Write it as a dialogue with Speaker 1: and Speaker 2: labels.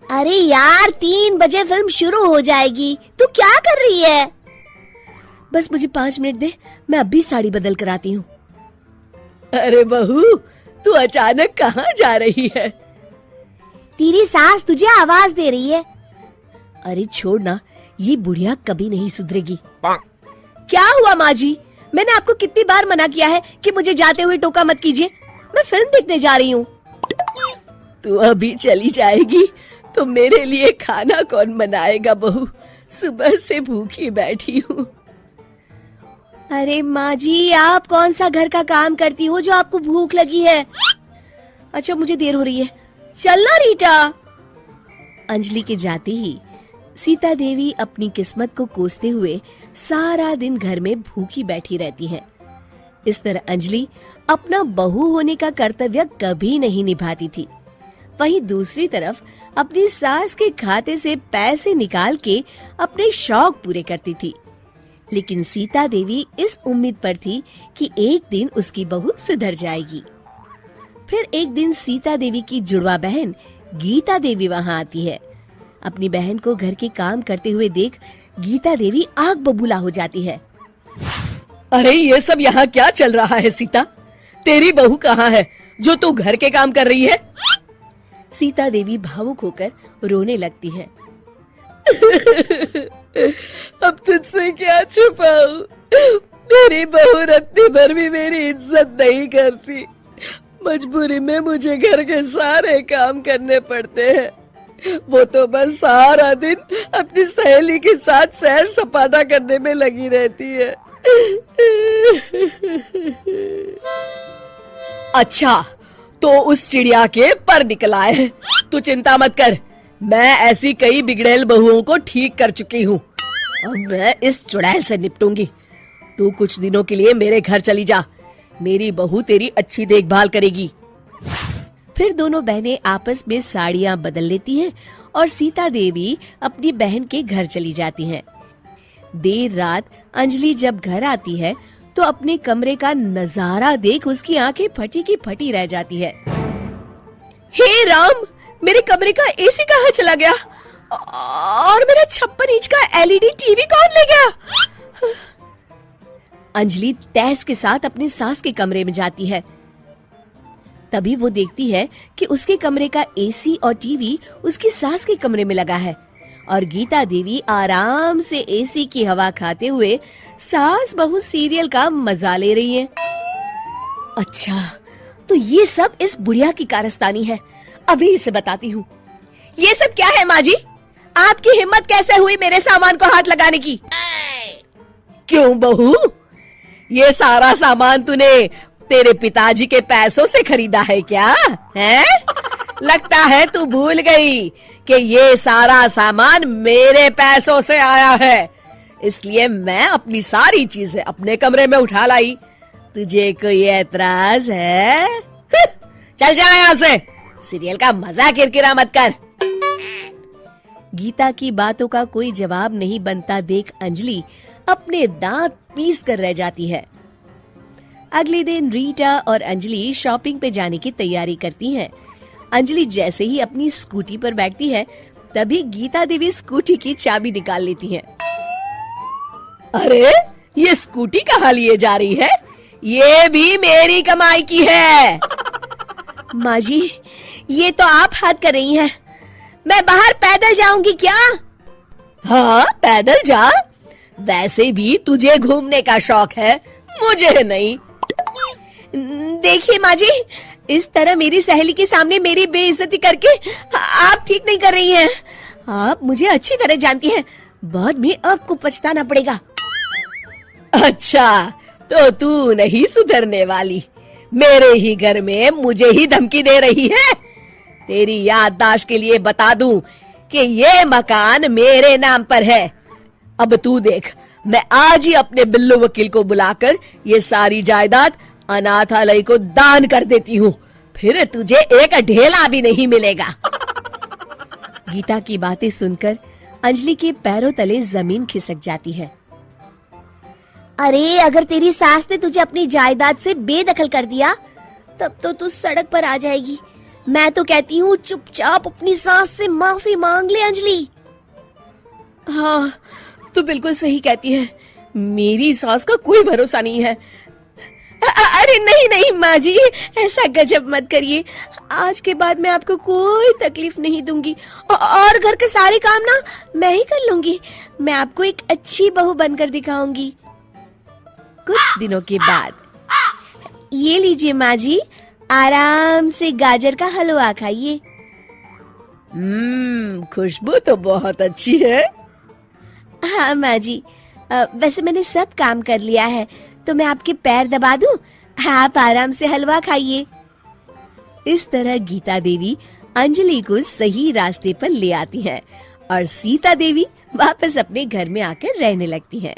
Speaker 1: अरे यार 3 बजे फिल्म शुरू हो जाएगी, तू क्या कर रही है?
Speaker 2: बस मुझे 5 मिनट दे, मैं अभी साड़ी बदल कर आती हूँ।
Speaker 3: अरे बहू, तू अचानक कहाँ जा रही है?
Speaker 1: तेरी सास तुझे आवाज दे रही है।
Speaker 2: अरे छोड़ ना, ये बुढ़िया कभी नहीं सुधरेगी। क्या हुआ माँ जी? मैंने आपको कितनी बार मना किया है कि मुझे जाते हुए टोका मत कीजिए। मैं फिल्म देखने जा रही हूँ।
Speaker 3: तू अभी चली जाएगी तो मेरे लिए खाना कौन बनाएगा बहू? सुबह से भूखी बैठी हूँ।
Speaker 2: अरे माँ जी, आप कौन सा घर का काम करती हो जो आपको भूख लगी है? अच्छा, मुझे देर हो रही है, चलना रीटा। अंजलि के जाते ही सीता देवी अपनी किस्मत को कोसते हुए सारा दिन घर में भूखी बैठी रहती है। इस तरह अंजलि अपना बहू होने का कर्तव्य कभी नहीं निभाती थी। वहीं दूसरी तरफ अपनी सास के खाते से पैसे निकाल के अपने शौक पूरे करती थी। लेकिन सीता देवी इस उम्मीद पर थी कि एक दिन उसकी बहू सुधर जाएगी। फिर एक दिन सीता देवी की जुड़वा बहन गीता देवी वहां आती है। अपनी बहन को घर के काम करते हुए देख गीता देवी आग बबूला हो जाती है।
Speaker 3: अरे ये सब यहाँ क्या चल रहा है सीता? तेरी बहू कहाँ है जो तू घर के काम कर रही है?
Speaker 2: सीता देवी भावुक होकर रोने लगती है।
Speaker 3: अब तुझसे क्या छुपाऊं? मेरी बहू रत्ती भर भी मेरी इज्जत नहीं करती। मजबूरी में मुझे घर के सारे काम करने पड़ते हैं। वो तो बस सारा दिन अपनी सहेली के साथ सैर सपाटा करने में लगी रहती है। अच्छा, तो उस चिड़िया के पर निकल आए। तू चिंता मत कर, मैं ऐसी कई बिगड़ैल बहुओं को ठीक कर चुकी हूँ। अब मैं इस चुड़ैल से निपटूंगी। तू कुछ दिनों के लिए मेरे घर चली जा, मेरी बहू तेरी अच्छी देखभाल करेगी।
Speaker 2: फिर दोनों बहनें आपस में साड़ियाँ बदल लेती हैं और सीता देवी अपनी बहन के घर चली जाती हैं। देर रात अंजलि जब घर आती है तो अपने कमरे का नजारा देख उसकी आंखें फटी की फटी रह जाती है।
Speaker 3: हे राम, मेरे कमरे का एसी कहाँ चला गया? और मेरा 56 इंच का एलईडी टीवी कौन ले गया?
Speaker 2: अंजलि तहस के साथ अपनी सास के कमरे में जाती है। तभी वो देखती है कि उसके कमरे का एसी और टीवी उसकी सास के कमरे में लगा है और गीता देवी आराम से एसी की हवा खाते हुए सास बहू सीरियल का मजा ले रही है। अच्छा, तो ये सब इस बुढ़िया की कारस्तानी है। अभी इसे बताती हूँ।
Speaker 3: ये सब क्या है माँ जी? आपकी हिम्मत कैसे हुई मेरे सामान को हाथ लगाने की? क्यों बहू, ये सारा सामान तूने तेरे पिताजी के पैसों से खरीदा है क्या? हैं? लगता है तू भूल गई कि ये सारा सामान मेरे पैसों से आया है, इसलिए मैं अपनी सारी चीजें अपने कमरे में उठा लाई। तुझे कोई एतराज है? चल जा यहाँ से, सीरियल का मजा किरकिरा मत कर।
Speaker 2: गीता की बातों का कोई जवाब नहीं बनता देख अंजलि अपने दांत पीस कर रह जाती है। अगले दिन रीटा और अंजलि शॉपिंग पे जाने की तैयारी करती हैं। अंजलि जैसे ही अपनी स्कूटी पर बैठती है तभी गीता देवी स्कूटी की चाबी निकाल लेती है।
Speaker 3: अरे, ये स्कूटी कहाँ लिए जा रही है? ये भी मेरी कमाई की है।
Speaker 2: माँ जी, ये तो आप हद कर रही हैं। मैं बाहर पैदल जाऊंगी क्या?
Speaker 3: हाँ, पैदल जा। वैसे भी तुझे घूमने का शौक है, मुझे नहीं।
Speaker 2: देखिए माँ जी, इस तरह मेरी सहेली के सामने मेरी बेइज्जती करके आप ठीक नहीं कर रही हैं। आप मुझे अच्छी तरह जानती हैं, बाद में आपको पछताना पड़ेगा।
Speaker 3: अच्छा, तो तू नहीं सुधरने वाली। मेरे ही घर में मुझे ही धमकी दे रही है। तेरी याददाश्त के लिए बता दूं कि ये मकान मेरे नाम पर है। अब तू देख, मैं आज ही अपने बिल्लू वकील को बुलाकर ये सारी जायदाद अनाथालय को दान कर देती हूँ, फिर तुझे एक ढेला भी नहीं मिलेगा।
Speaker 2: गीता की बातें सुनकर अंजलि के पैरों तले जमीन खिसक जाती है।
Speaker 1: अरे, अगर तेरी सास ने तुझे अपनी जायदाद से बेदखल कर दिया तब तो तू सड़क पर आ जाएगी।
Speaker 2: मैं तो कहती हूँ चुपचाप अपनी सास से माफी मांग ले अंजलि। हाँ, तू बिल्कुल सही कहती है, मेरी सास का कोई भरोसा नहीं है। अरे नहीं नहीं माँ जी, ऐसा गजब मत करिए, आज के बाद मैं आपको कोई तकलीफ नहीं दूंगी और घर के सारे काम ना मैं ही कर लूंगी। मैं आपको एक अच्छी बहू बनकर दिखाऊंगी। कुछ दिनों के बाद, ये लीजिए माँ जी, आराम से गाजर का हलवा खाइए।
Speaker 3: खुशबू तो बहुत अच्छी है।
Speaker 2: हाँ माँ जी, वैसे मैंने सब काम कर लिया है, तो मैं आपके पैर दबा दूं, आप आराम से हलवा खाइए। इस तरह गीता देवी अंजलि को सही रास्ते पर ले आती है और सीता देवी वापस अपने घर में आकर रहने लगती है।